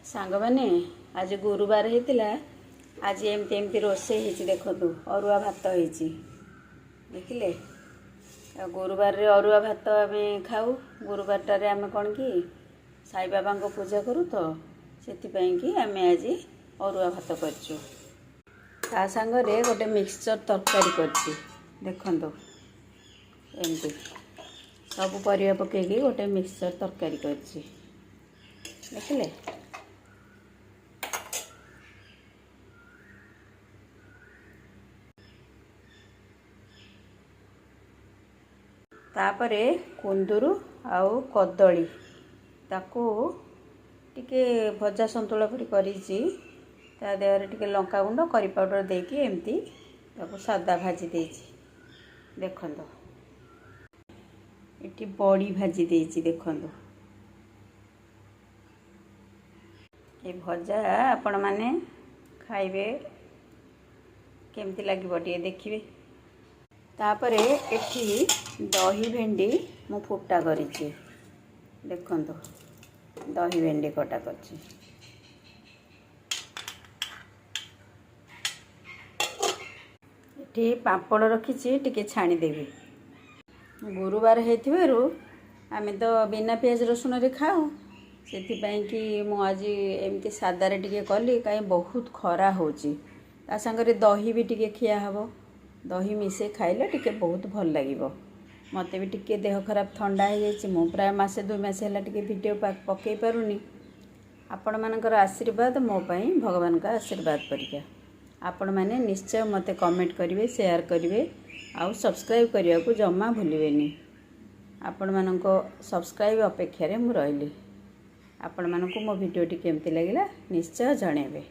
सांग मैंने आज गुरुवार होता आज एमती एमती रोसे देखु अरुआ भात हो देखिले गुरुवार रे अरुआ भात आम खाऊ गुरुवार आम कौन कि साई बाबा को पूजा करूँ तो से आम आज अरुआ भात कर सांगे गोटे मिक्सचर तरकारी कर देखु एमती सब परिया पकईकी गोटे मिक्सचर तरकारी कर देखिले तापरे कुंदुरु आउ कदली ताकू टिके भजा संतुला परी करिछि ता देहरे टिके लंका गुंड करी पाउडर देकी एमती ताकू सादा भाजी देछि देखंदो एटी बड़ी भाजी देछि देखंदो ए भजा आपण माने खाइबे केमती लागिबो टिके देखिबे तापरे एठी दही भेंडी मु फुटा करिछि देखंतो दही भेंडी कटा करछि एठी पापड़ रखिछि टिके छाणी देबी गुरुवार हेतिबारु आमे तो बिना प्याज रसुन रे खाऊ सेति पई कि मु आज एमती सादा रे टिके कली काई बहुत खरा होछि ता संगे दही भी टिके खिया हबो दही मिसे खाइले टिके बहुत भल लागिबो मते भी टिके देह खराब ठंडा हो जाइछि मु प्राय मासे 2 मास हला टिके वीडियो पकई पारुनी आपण मानकर आशीर्वाद मो पई भगवान का आशीर्वाद परिका आपण माने निश्चय मते कमेंट करिवे शेयर करिवे आउ सब्सक्राइब करिया को जम्मा भूलिबेनी आपण मानको सब्सक्राइब अपेक्षा रे मु रहली आपण मानको मो वीडियो टी केमती लागिला निश्चय जणेबे।